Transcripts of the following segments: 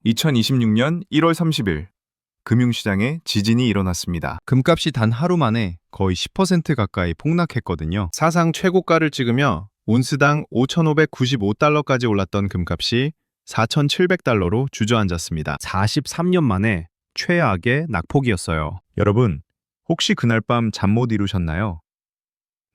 2026년 1월 30일 금융시장에 지진이 일어났습니다. 금값이 단 하루 만에 거의 10% 가까이 폭락했거든요. 사상 최고가를 찍으며 온스당 5,595달러까지 올랐던 금값이 4,700달러로 주저앉았습니다. 43년 만에 최악의 낙폭이었어요. 여러분, 혹시 그날 밤 잠 못 이루셨나요?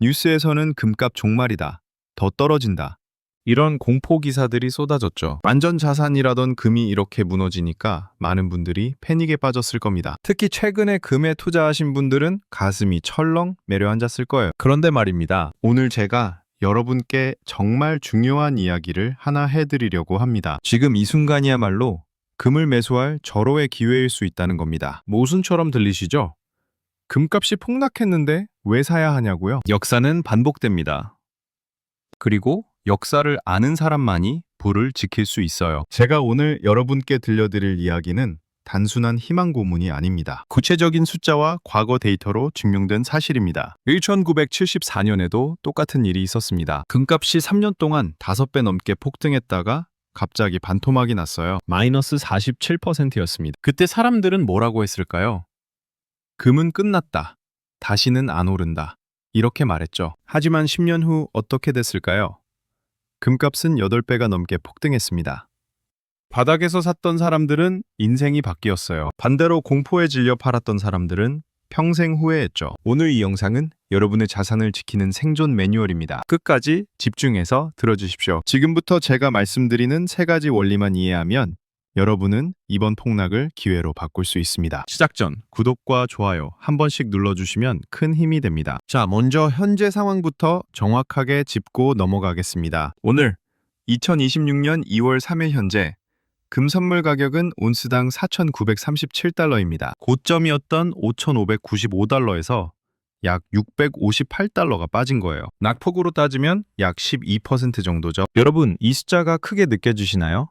뉴스에서는 금값 종말이다, 더 떨어진다, 이런 공포 기사들이 쏟아졌죠. 완전 자산이라던 금이 이렇게 무너지니까 많은 분들이 패닉에 빠졌을 겁니다. 특히 최근에 금에 투자하신 분들은 가슴이 철렁 내려앉았을 거예요. 그런데 말입니다. 오늘 제가 여러분께 정말 중요한 이야기를 하나 해드리려고 합니다. 지금 이 순간이야말로 금을 매수할 절호의 기회일 수 있다는 겁니다. 모순처럼 들리시죠? 금값이 폭락했는데 왜 사야 하냐고요? 역사는 반복됩니다. 그리고 역사를 아는 사람만이 부를 지킬 수 있어요. 제가 오늘 여러분께 들려드릴 이야기는 단순한 희망 고문이 아닙니다. 구체적인 숫자와 과거 데이터로 증명된 사실입니다. 1974년에도 똑같은 일이 있었습니다. 금값이 3년 동안 5배 넘게 폭등했다가 갑자기 반토막이 났어요. 마이너스 47%였습니다. 그때 사람들은 뭐라고 했을까요? 금은 끝났다. 다시는 안 오른다. 이렇게 말했죠. 하지만 10년 후 어떻게 됐을까요? 금값은 8배가 넘게 폭등했습니다. 바닥에서 샀던 사람들은 인생이 바뀌었어요. 반대로 공포에 질려 팔았던 사람들은 평생 후회했죠. 오늘 이 영상은 여러분의 자산을 지키는 생존 매뉴얼입니다. 끝까지 집중해서 들어주십시오. 지금부터 제가 말씀드리는 3가지 원리만 이해하면 여러분은 이번 폭락을 기회로 바꿀 수 있습니다. 시작 전 구독과 좋아요 한 번씩 눌러주시면 큰 힘이 됩니다. 자, 먼저 현재 상황부터 정확하게 짚고 넘어가겠습니다. 오늘 2026년 2월 3일 현재 금 선물 가격은 온스당 4,937달러입니다. 고점이었던 5,595달러에서 약 658달러가 빠진 거예요. 낙폭으로 따지면 약 12% 정도죠. 여러분, 이 숫자가 크게 느껴지시나요?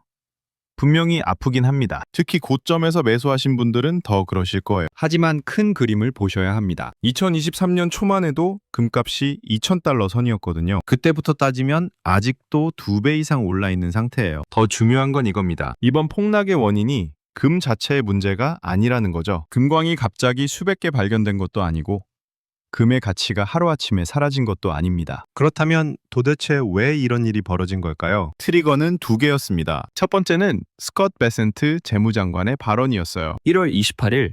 분명히 아프긴 합니다. 특히 고점에서 매수하신 분들은 더 그러실 거예요. 하지만 큰 그림을 보셔야 합니다. 2023년 초만 해도 금값이 2,000달러 선이었거든요. 그때부터 따지면 아직도 2배 이상 올라 있는 상태예요. 더 중요한 건 이겁니다. 이번 폭락의 원인이 금 자체의 문제가 아니라는 거죠. 금광이 갑자기 수백 개 발견된 것도 아니고 금의 가치가 하루아침에 사라진 것도 아닙니다. 그렇다면 도대체 왜 이런 일이 벌어진 걸까요? 트리거는 2개였습니다. 첫 번째는 스콧 베센트 재무장관의 발언이었어요. 1월 28일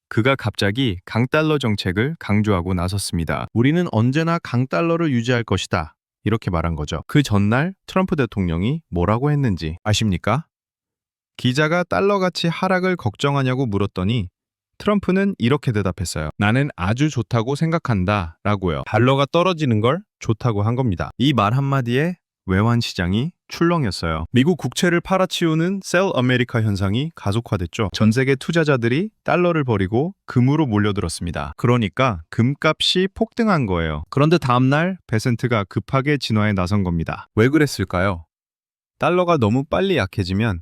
그가 갑자기 강달러 정책을 강조하고 나섰습니다. 우리는 언제나 강달러를 유지할 것이다. 이렇게 말한 거죠. 그 전날 트럼프 대통령이 뭐라고 했는지 아십니까? 기자가 달러 가치 하락을 걱정하냐고 물었더니 트럼프는 이렇게 대답했어요. 나는 아주 좋다고 생각한다 라고요. 달러가 떨어지는 걸 좋다고 한 겁니다. 이 말 한마디에 외환 시장이 출렁였어요. 미국 국채를 팔아치우는 셀 아메리카 현상이 가속화됐죠. 전 세계 투자자들이 달러를 버리고 금으로 몰려들었습니다. 그러니까 금값이 폭등한 거예요. 그런데 다음날 베센트가 급하게 진화에 나선 겁니다. 왜 그랬을까요? 달러가 너무 빨리 약해지면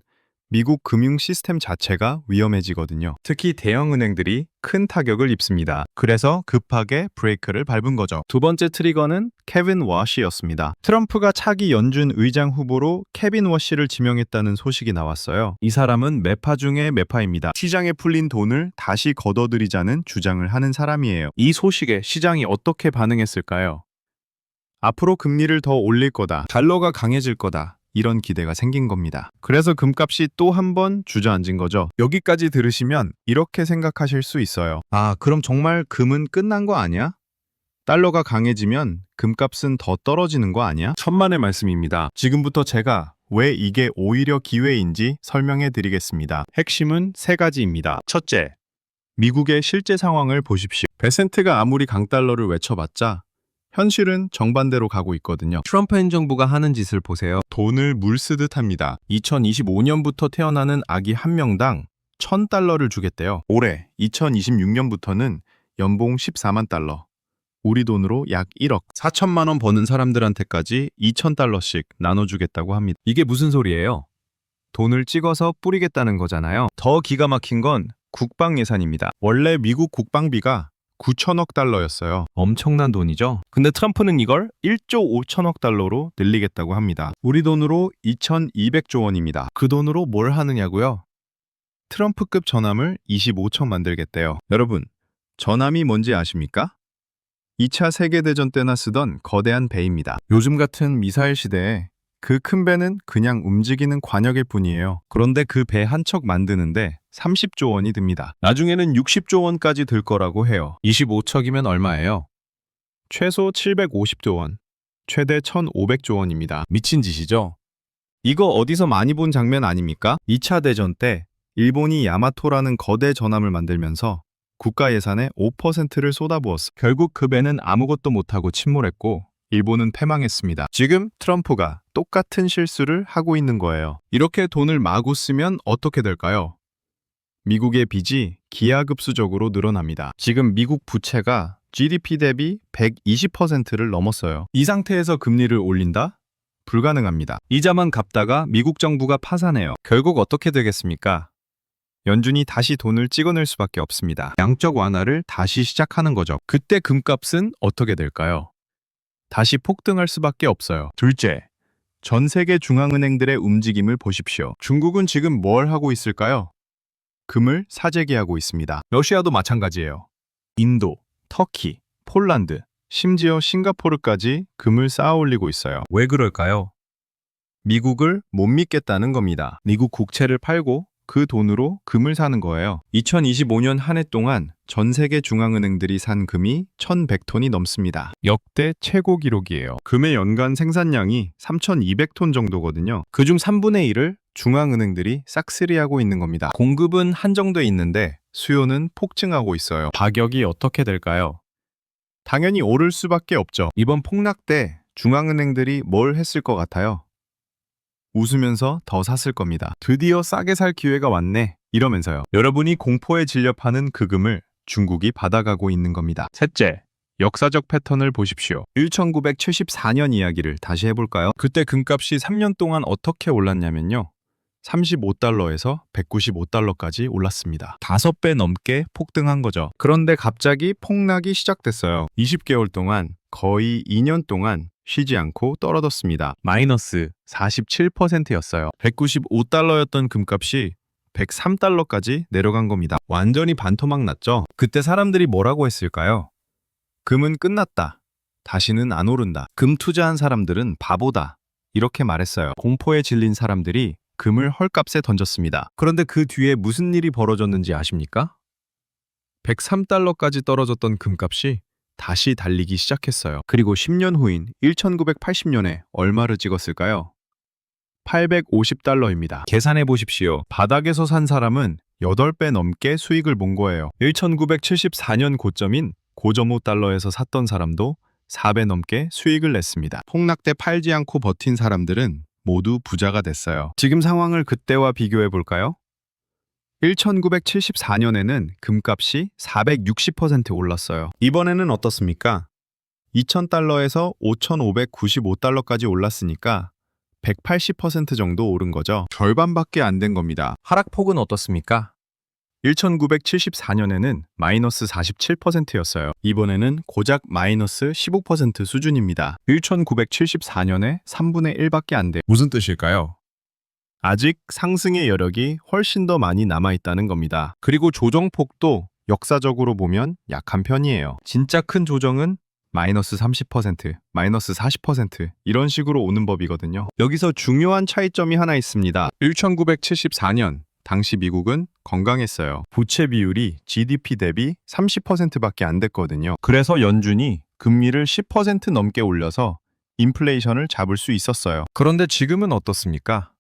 미국 금융 시스템 자체가 위험해지거든요. 특히 대형은행들이 큰 타격을 입습니다. 그래서 급하게 브레이크를 밟은 거죠. 두 번째 트리거는 케빈 워시였습니다. 트럼프가 차기 연준 의장 후보로 케빈 워시를 지명했다는 소식이 나왔어요. 이 사람은 매파 중에 매파입니다. 시장에 풀린 돈을 다시 걷어들이자는 주장을 하는 사람이에요. 이 소식에 시장이 어떻게 반응했을까요? 앞으로 금리를 더 올릴 거다. 달러가 강해질 거다. 이런 기대가 생긴 겁니다. 그래서 금값이 또 한 번 주저앉은 거죠. 여기까지 들으시면 이렇게 생각하실 수 있어요. 아, 그럼 정말 금은 끝난 거 아니야? 달러가 강해지면 금값은 더 떨어지는 거 아니야? 천만의 말씀입니다. 지금부터 제가 왜 이게 오히려 기회인지 설명해 드리겠습니다. 핵심은 3가지입니다. 첫째, 미국의 실제 상황을 보십시오. 베센트가 아무리 강달러를 외쳐봤자 현실은 정반대로 가고 있거든요. 트럼프 행정부가 하는 짓을 보세요. 돈을 물 쓰듯 합니다. 2025년부터 태어나는 아기 한 명당 1,000달러를 주겠대요. 올해 2026년부터는 연봉 14만 달러, 우리 돈으로 약 1억 4천만 원 버는 사람들한테까지 2,000달러씩 나눠주겠다고 합니다. 이게 무슨 소리예요? 돈을 찍어서 뿌리겠다는 거잖아요. 더 기가 막힌 건 국방 예산입니다. 원래 미국 국방비가 9천억 달러였어요. 엄청난 돈이죠. 근데 트럼프는 이걸 1조 5천억 달러로 늘리겠다고 합니다. 우리 돈으로 2,200조 원입니다. 그 돈으로 뭘 하느냐고요? 트럼프급 전함을 25척 만들겠대요. 여러분, 전함이 뭔지 아십니까? 2차 세계대전 때나 쓰던 거대한 배입니다. 요즘 같은 미사일 시대에 그 큰 배는 그냥 움직이는 관역일 뿐이에요. 그런데 그 배 한 척 만드는데 30조 원이 듭니다. 나중에는 60조 원까지 들 거라고 해요. 25척이면 얼마예요? 최소 750조 원, 최대 1,500조 원입니다. 미친 짓이죠? 이거 어디서 많이 본 장면 아닙니까? 2차 대전 때 일본이 야마토라는 거대 전함을 만들면서 국가 예산의 5%를 쏟아부었어. 결국 그 배는 아무것도 못하고 침몰했고 일본은 패망했습니다. 지금 트럼프가 똑같은 실수를 하고 있는 거예요. 이렇게 돈을 마구 쓰면 어떻게 될까요? 미국의 빚이 기하급수적으로 늘어납니다. 지금 미국 부채가 GDP 대비 120%를 넘었어요. 이 상태에서 금리를 올린다? 불가능합니다. 이자만 갚다가 미국 정부가 파산해요. 결국 어떻게 되겠습니까? 연준이 다시 돈을 찍어낼 수밖에 없습니다. 양적 완화를 다시 시작하는 거죠. 그때 금값은 어떻게 될까요? 다시 폭등할 수밖에 없어요. 둘째, 전 세계 중앙은행들의 움직임을 보십시오. 중국은 지금 뭘 하고 있을까요? 금을 사재기하고 있습니다. 러시아도 마찬가지예요. 인도, 터키, 폴란드, 심지어 싱가포르까지 금을 쌓아 올리고 있어요. 왜 그럴까요? 미국을 못 믿겠다는 겁니다. 미국 국채를 팔고 그 돈으로 금을 사는 거예요. 2025년 한 해 동안 전 세계 중앙은행들이 산 금이 1,100톤이 넘습니다. 역대 최고 기록이에요. 금의 연간 생산량이 3,200톤 정도거든요. 그중 3분의 1을 중앙은행들이 싹쓸이하고 있는 겁니다. 공급은 한정돼 있는데 수요는 폭증하고 있어요. 가격이 어떻게 될까요? 당연히 오를 수밖에 없죠. 이번 폭락 때 중앙은행들이 뭘 했을 것 같아요? 웃으면서 더 샀을 겁니다. 드디어 싸게 살 기회가 왔네. 이러면서요. 여러분이 공포에 질려 파는 그 금을 중국이 받아가고 있는 겁니다. 셋째, 역사적 패턴을 보십시오. 1974년 이야기를 다시 해볼까요? 그때 금값이 3년 동안 어떻게 올랐냐면요. 35달러에서 195달러까지 올랐습니다. 5배 넘게 폭등한 거죠. 그런데 갑자기 폭락이 시작됐어요. 20개월 동안, 거의 2년 동안 쉬지 않고 떨어졌습니다. 마이너스 47%였어요. 195달러였던 금값이 103달러까지 내려간 겁니다. 완전히 반토막 났죠? 그때 사람들이 뭐라고 했을까요? 금은 끝났다. 다시는 안 오른다. 금 투자한 사람들은 바보다. 이렇게 말했어요. 공포에 질린 사람들이 금을 헐값에 던졌습니다. 그런데 그 뒤에 무슨 일이 벌어졌는지 아십니까? 103달러까지 떨어졌던 금값이 다시 달리기 시작했어요. 그리고 10년 후인 1980년에 얼마를 찍었을까요? 850달러입니다. 계산해 보십시오. 바닥에서 산 사람은 8배 넘게 수익을 본 거예요. 1974년 고점인 9.5달러에서 샀던 사람도 4배 넘게 수익을 냈습니다. 폭락 때 팔지 않고 버틴 사람들은 모두 부자가 됐어요. 지금 상황을 그때와 비교해 볼까요? 1974년에는 금값이 460% 올랐어요. 이번에는 어떻습니까? 2,000달러에서 5,595달러까지 올랐으니까 180% 정도 오른 거죠. 절반밖에 안 된 겁니다. 하락폭은 어떻습니까? 1974년에는 마이너스 47%였어요. 이번에는 고작 마이너스 15% 수준입니다. 1974년에 3분의 1밖에 안 돼. 무슨 뜻일까요? 아직 상승의 여력이 훨씬 더 많이 남아있다는 겁니다. 그리고 조정폭도 역사적으로 보면 약한 편이에요. 진짜 큰 조정은 마이너스 30%, 마이너스 40% 이런 식으로 오는 법이거든요. 여기서 중요한 차이점이 하나 있습니다. 1974년 당시 미국은 건강했어요. 부채 비율이 GDP 대비 30%밖에 안 됐거든요. 그래서 연준이 금리를 10% 넘게 올려서 인플레이션을 잡을 수 있었어요. 그런데 지금은 어떻습니까?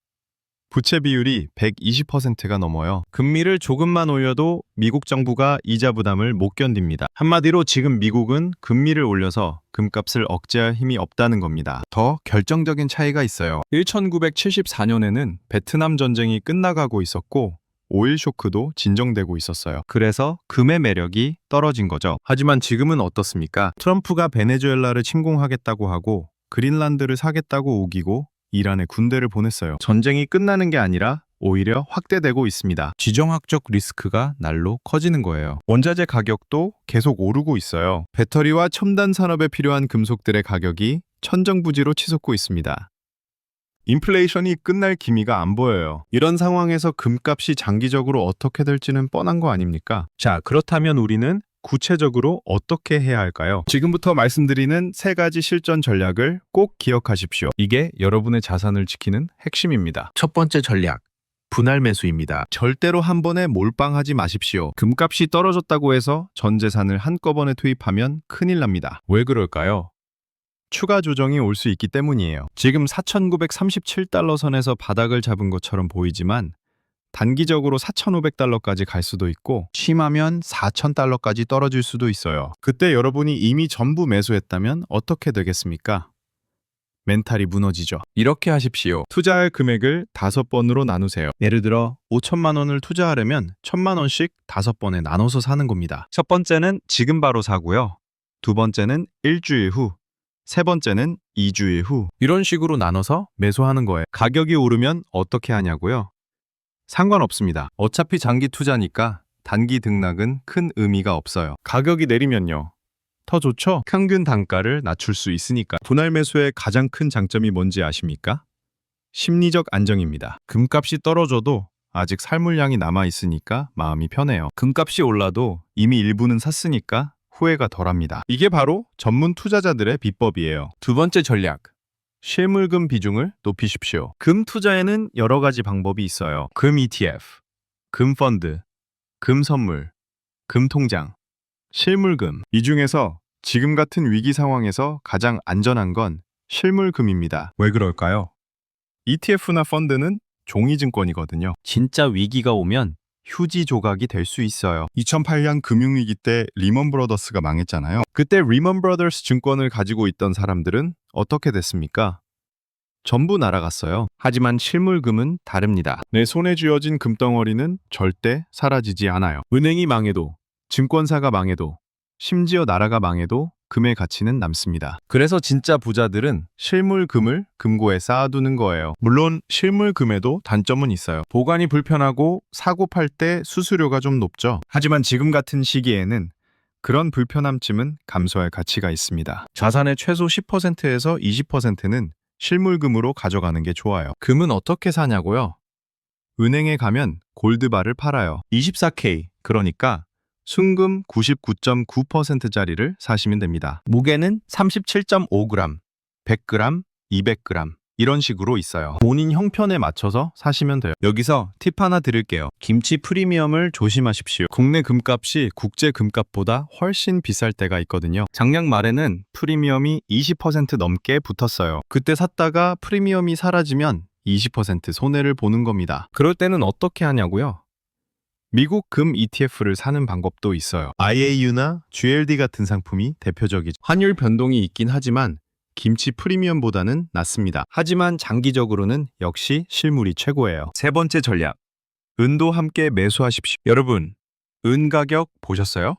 부채 비율이 120%가 넘어요. 금리를 조금만 올려도 미국 정부가 이자 부담을 못 견딥니다. 한마디로 지금 미국은 금리를 올려서 금값을 억제할 힘이 없다는 겁니다. 더 결정적인 차이가 있어요. 1974년에는 베트남 전쟁이 끝나가고 있었고 오일 쇼크도 진정되고 있었어요. 그래서 금의 매력이 떨어진 거죠. 하지만 지금은 어떻습니까? 트럼프가 베네수엘라를 침공하겠다고 하고 그린란드를 사겠다고 우기고 이란에 군대를 보냈어요. 전쟁이 끝나는 게 아니라 오히려 확대되고 있습니다. 지정학적 리스크가 날로 커지는 거예요. 원자재 가격도 계속 오르고 있어요. 배터리와 첨단 산업에 필요한 금속들의 가격이 천정부지로 치솟고 있습니다. 인플레이션이 끝날 기미가 안 보여요. 이런 상황에서 금값이 장기적으로 어떻게 될지는 뻔한 거 아닙니까? 자, 그렇다면 우리는 구체적으로 어떻게 해야 할까요? 지금부터 말씀드리는 3가지 실전 전략을 꼭 기억하십시오. 이게 여러분의 자산을 지키는 핵심입니다. 첫 번째 전략, 분할 매수입니다. 절대로 한 번에 몰빵하지 마십시오. 금값이 떨어졌다고 해서 전 재산을 한꺼번에 투입하면 큰일 납니다. 왜 그럴까요? 추가 조정이 올 수 있기 때문이에요. 지금 4,937달러 선에서 바닥을 잡은 것처럼 보이지만 단기적으로 4,500달러까지 갈 수도 있고 심하면 4,000달러까지 떨어질 수도 있어요. 그때 여러분이 이미 전부 매수했다면 어떻게 되겠습니까? 멘탈이 무너지죠. 이렇게 하십시오. 투자할 금액을 5번으로 나누세요. 예를 들어 5천만 원을 투자하려면 1,000만 원씩 5번에 나눠서 사는 겁니다. 첫 번째는 지금 바로 사고요. 두 번째는 일주일 후, 세 번째는 2주일 후. 이런 식으로 나눠서 매수하는 거예요. 가격이 오르면 어떻게 하냐고요? 상관없습니다. 어차피 장기 투자니까 단기 등락은 큰 의미가 없어요. 가격이 내리면요. 더 좋죠? 평균 단가를 낮출 수 있으니까. 분할 매수의 가장 큰 장점이 뭔지 아십니까? 심리적 안정입니다. 금값이 떨어져도 아직 살 물량이 남아있으니까 마음이 편해요. 금값이 올라도 이미 일부는 샀으니까 후회가 덜합니다. 이게 바로 전문 투자자들의 비법이에요. 두 번째 전략. 실물금 비중을 높이십시오. 금 투자에는 여러 가지 방법이 있어요. 금 ETF, 금 펀드, 금 선물, 금 통장, 실물금. 이 중에서 지금 같은 위기 상황에서 가장 안전한 건 실물금입니다. 왜 그럴까요? ETF나 펀드는 종이증권이거든요. 진짜 위기가 오면 휴지 조각이 될 수 있어요. 2008년 금융위기 때 리먼 브러더스가 망했잖아요. 그때 리먼 브러더스 증권을 가지고 있던 사람들은 어떻게 됐습니까? 전부 날아갔어요. 하지만 실물금은 다릅니다. 내 손에 쥐어진 금덩어리는 절대 사라지지 않아요. 은행이 망해도, 증권사가 망해도, 심지어 나라가 망해도 금의 가치는 남습니다. 그래서 진짜 부자들은 실물금을 금고에 쌓아두는 거예요. 물론 실물금에도 단점은 있어요. 보관이 불편하고 사고 팔 때 수수료가 좀 높죠. 하지만 지금 같은 시기에는 그런 불편함쯤은 감수할 가치가 있습니다. 자산의 최소 10%에서 20%는 실물금으로 가져가는 게 좋아요. 금은 어떻게 사냐고요? 은행에 가면 골드바를 팔아요. 24K, 그러니까 순금 99.9%짜리를 사시면 됩니다. 무게는 37.5g, 100g, 200g 이런 식으로 있어요. 본인 형편에 맞춰서 사시면 돼요. 여기서 팁 하나 드릴게요. 김치 프리미엄을 조심하십시오. 국내 금값이 국제 금값보다 훨씬 비쌀 때가 있거든요. 작년 말에는 프리미엄이 20% 넘게 붙었어요. 그때 샀다가 프리미엄이 사라지면 20% 손해를 보는 겁니다. 그럴 때는 어떻게 하냐고요? 미국 금 ETF를 사는 방법도 있어요. IAU나 GLD 같은 상품이 대표적이죠. 환율 변동이 있긴 하지만 김치 프리미엄보다는 낫습니다. 하지만 장기적으로는 역시 실물이 최고예요. 세 번째 전략. 은도 함께 매수하십시오. 여러분, 은 가격 보셨어요?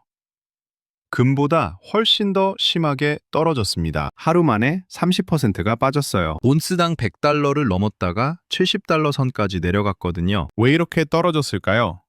금보다 훨씬 더 심하게 떨어졌습니다. 하루 만에 30%가 빠졌어요. 온스당 100달러를 넘었다가 70달러 선까지 내려갔거든요. 왜 이렇게 떨어졌을까요?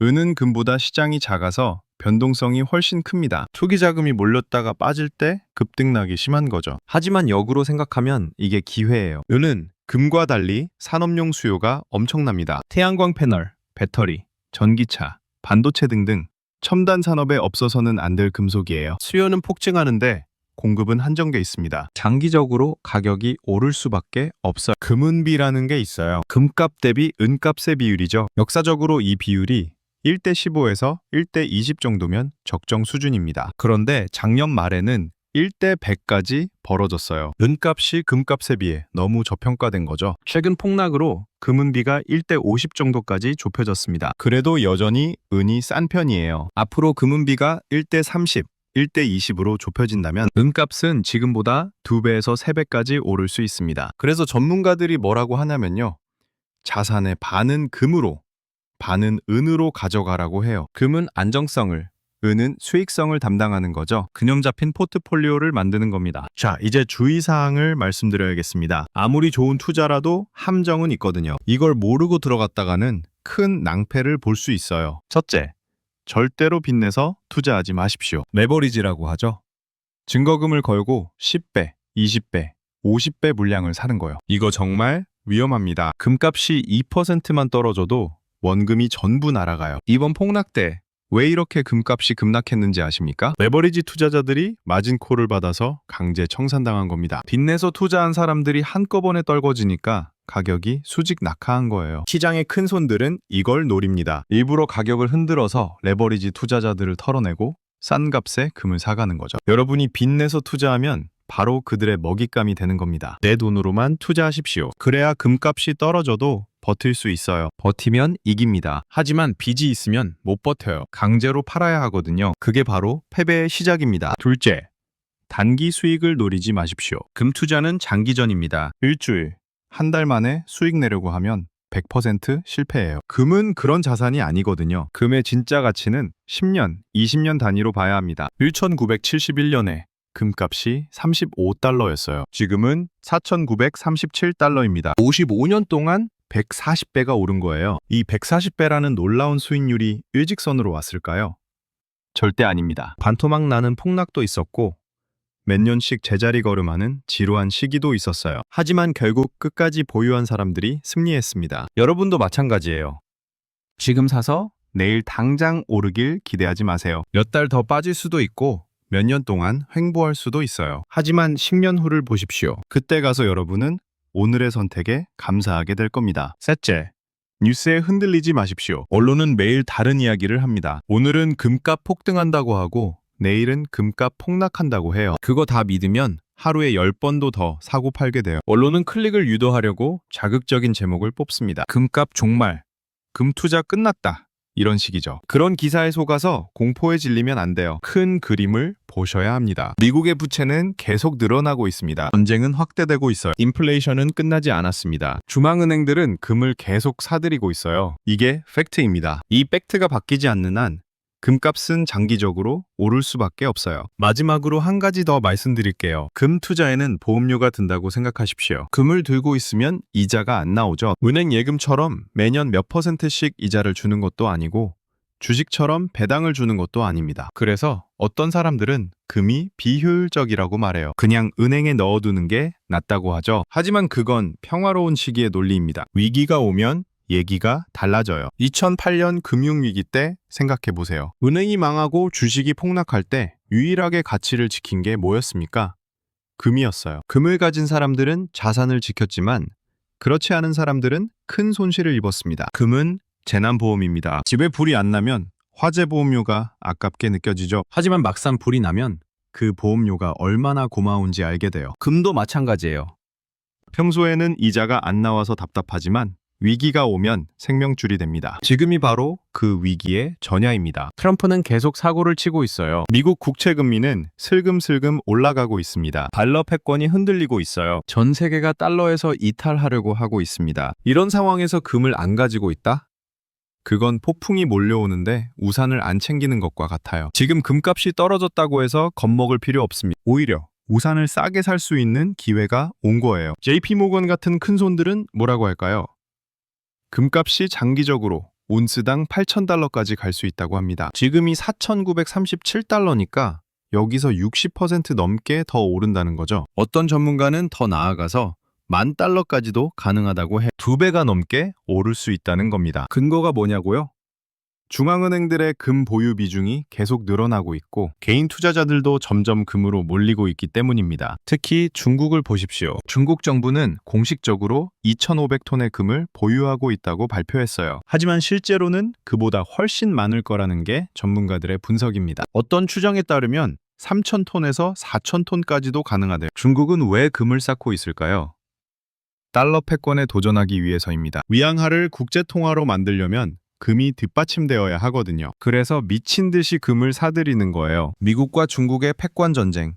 은은 금보다 시장이 작아서 변동성이 훨씬 큽니다. 투기 자금이 몰렸다가 빠질 때 급등락이 심한 거죠. 하지만 역으로 생각하면 이게 기회예요. 은은 금과 달리 산업용 수요가 엄청납니다. 태양광 패널, 배터리, 전기차, 반도체 등등 첨단 산업에 없어서는 안 될 금속이에요. 수요는 폭증하는데 공급은 한정돼 있습니다. 장기적으로 가격이 오를 수밖에 없어요. 금은비라는 게 있어요. 금값 대비 은값의 비율이죠. 역사적으로 이 비율이 1대 15에서 1대 20 정도면 적정 수준입니다. 그런데 작년 말에는 1대 100까지 벌어졌어요. 은값이 금값에 비해 너무 저평가된 거죠. 최근 폭락으로 금은비가 1대 50 정도까지 좁혀졌습니다. 그래도 여전히 은이 싼 편이에요. 앞으로 금은비가 1대 30, 1대 20으로 좁혀진다면 은값은 지금보다 2배에서 3배까지 오를 수 있습니다. 그래서 전문가들이 뭐라고 하냐면요. 자산의 반은 금으로, 반은 은으로 가져가라고 해요. 금은 안정성을, 은은 수익성을 담당하는 거죠. 균형 잡힌 포트폴리오를 만드는 겁니다. 자, 이제 주의사항을 말씀드려야겠습니다. 아무리 좋은 투자라도 함정은 있거든요. 이걸 모르고 들어갔다가는 큰 낭패를 볼 수 있어요. 첫째, 절대로 빚내서 투자하지 마십시오. 레버리지라고 하죠. 증거금을 걸고 10배, 20배, 50배 물량을 사는 거예요. 이거 정말 위험합니다. 금값이 2%만 떨어져도 원금이 전부 날아가요. 이번 폭락 때 왜 이렇게 금값이 급락했는지 아십니까? 레버리지 투자자들이 마진콜을 받아서 강제 청산당한 겁니다. 빚내서 투자한 사람들이 한꺼번에 떨궈지니까 가격이 수직 낙하한 거예요. 시장의 큰 손들은 이걸 노립니다. 일부러 가격을 흔들어서 레버리지 투자자들을 털어내고 싼 값에 금을 사가는 거죠. 여러분이 빚내서 투자하면 바로 그들의 먹잇감이 되는 겁니다. 내 돈으로만 투자하십시오. 그래야 금값이 떨어져도 버틸 수 있어요. 버티면 이깁니다. 하지만 빚이 있으면 못 버텨요. 강제로 팔아야 하거든요. 그게 바로 패배의 시작입니다. 둘째, 단기 수익을 노리지 마십시오. 금 투자는 장기전입니다. 일주일, 한 달 만에 수익 내려고 하면 100% 실패해요. 금은 그런 자산이 아니거든요. 금의 진짜 가치는 10년, 20년 단위로 봐야 합니다. 1971년에 금값이 35달러였어요. 지금은 4,937달러입니다. 55년 동안 140배가 오른 거예요. 이 140배라는 놀라운 수익률이 일직선으로 왔을까요? 절대 아닙니다. 반토막 나는 폭락도 있었고 몇 년씩 제자리 걸음하는 지루한 시기도 있었어요. 하지만 결국 끝까지 보유한 사람들이 승리했습니다. 여러분도 마찬가지예요. 지금 사서 내일 당장 오르길 기대하지 마세요. 몇 달 더 빠질 수도 있고 몇 년 동안 횡보할 수도 있어요. 하지만 10년 후를 보십시오. 그때 가서 여러분은 오늘의 선택에 감사하게 될 겁니다. 셋째, 뉴스에 흔들리지 마십시오. 언론은 매일 다른 이야기를 합니다. 오늘은 금값 폭등한다고 하고 내일은 금값 폭락한다고 해요. 그거 다 믿으면 하루에 10번도 더 사고 팔게 돼요. 언론은 클릭을 유도하려고 자극적인 제목을 뽑습니다. 금값 종말, 금 투자 끝났다. 이런 식이죠. 그런 기사에 속아서 공포에 질리면 안 돼요. 큰 그림을 보셔야 합니다. 미국의 부채는 계속 늘어나고 있습니다. 전쟁은 확대되고 있어요. 인플레이션은 끝나지 않았습니다. 중앙은행들은 금을 계속 사들이고 있어요. 이게 팩트입니다. 이 팩트가 바뀌지 않는 한 금값은 장기적으로 오를 수밖에 없어요. 마지막으로 한 가지 더 말씀드릴게요. 금 투자에는 보험료가 든다고 생각하십시오. 금을 들고 있으면 이자가 안 나오죠. 은행 예금처럼 매년 몇 %씩 이자를 주는 것도 아니고 주식처럼 배당을 주는 것도 아닙니다. 그래서 어떤 사람들은 금이 비효율적이라고 말해요. 그냥 은행에 넣어두는 게 낫다고 하죠. 하지만 그건 평화로운 시기의 논리입니다. 위기가 오면 얘기가 달라져요. 2008년 금융위기 때 생각해보세요. 은행이 망하고 주식이 폭락할 때 유일하게 가치를 지킨 게 뭐였습니까? 금이었어요. 금을 가진 사람들은 자산을 지켰지만 그렇지 않은 사람들은 큰 손실을 입었습니다. 금은 재난보험입니다. 집에 불이 안 나면 화재보험료가 아깝게 느껴지죠. 하지만 막상 불이 나면 그 보험료가 얼마나 고마운지 알게 돼요. 금도 마찬가지예요. 평소에는 이자가 안 나와서 답답하지만 위기가 오면 생명줄이 됩니다. 지금이 바로 그 위기의 전야입니다. 트럼프는 계속 사고를 치고 있어요. 미국 국채 금리는 슬금슬금 올라가고 있습니다. 달러 패권이 흔들리고 있어요. 전 세계가 달러에서 이탈하려고 하고 있습니다. 이런 상황에서 금을 안 가지고 있다? 그건 폭풍이 몰려오는데 우산을 안 챙기는 것과 같아요. 지금 금값이 떨어졌다고 해서 겁먹을 필요 없습니다. 오히려 우산을 싸게 살 수 있는 기회가 온 거예요. JP모건 같은 큰 손들은 뭐라고 할까요? 금값이 장기적으로 온스당 8,000달러까지 갈 수 있다고 합니다. 지금이 4,937달러니까 여기서 60% 넘게 더 오른다는 거죠. 어떤 전문가는 더 나아가서 10,000달러까지도 가능하다고 해 2배가 넘게 오를 수 있다는 겁니다. 근거가 뭐냐고요? 중앙은행들의 금 보유 비중이 계속 늘어나고 있고 개인 투자자들도 점점 금으로 몰리고 있기 때문입니다. 특히 중국을 보십시오. 중국 정부는 공식적으로 2,500톤의 금을 보유하고 있다고 발표했어요. 하지만 실제로는 그보다 훨씬 많을 거라는 게 전문가들의 분석입니다. 어떤 추정에 따르면 3,000톤에서 4,000톤까지도 가능하대요. 중국은 왜 금을 쌓고 있을까요? 달러 패권에 도전하기 위해서입니다. 위안화를 국제통화로 만들려면 금이 뒷받침되어야 하거든요. 그래서 미친 듯이 금을 사들이는 거예요. 미국과 중국의 패권 전쟁.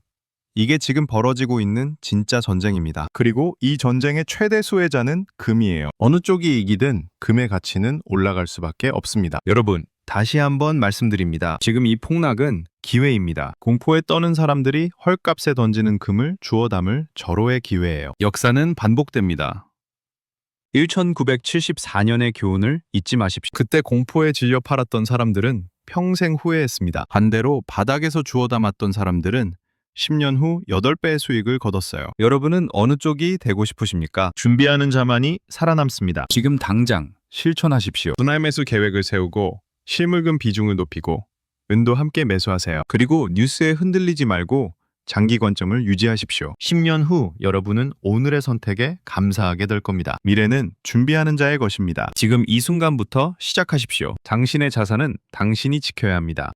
이게 지금 벌어지고 있는 진짜 전쟁입니다. 그리고 이 전쟁의 최대 수혜자는 금이에요. 어느 쪽이 이기든 금의 가치는 올라갈 수밖에 없습니다. 여러분, 다시 한번 말씀드립니다. 지금 이 폭락은 기회입니다. 공포에 떠는 사람들이 헐값에 던지는 금을 주워 담을 절호의 기회예요. 역사는 반복됩니다. 1974년의 교훈을 잊지 마십시오. 그때 공포에 질려 팔았던 사람들은 평생 후회했습니다. 반대로 바닥에서 주워 담았던 사람들은 10년 후 8배의 수익을 거뒀어요. 여러분은 어느 쪽이 되고 싶으십니까? 준비하는 자만이 살아남습니다. 지금 당장 실천하십시오. 분할 매수 계획을 세우고 실물금 비중을 높이고 은도 함께 매수하세요. 그리고 뉴스에 흔들리지 말고 장기 관점을 유지하십시오. 10년 후 여러분은 오늘의 선택에 감사하게 될 겁니다. 미래는 준비하는 자의 것입니다. 지금 이 순간부터 시작하십시오. 당신의 자산은 당신이 지켜야 합니다.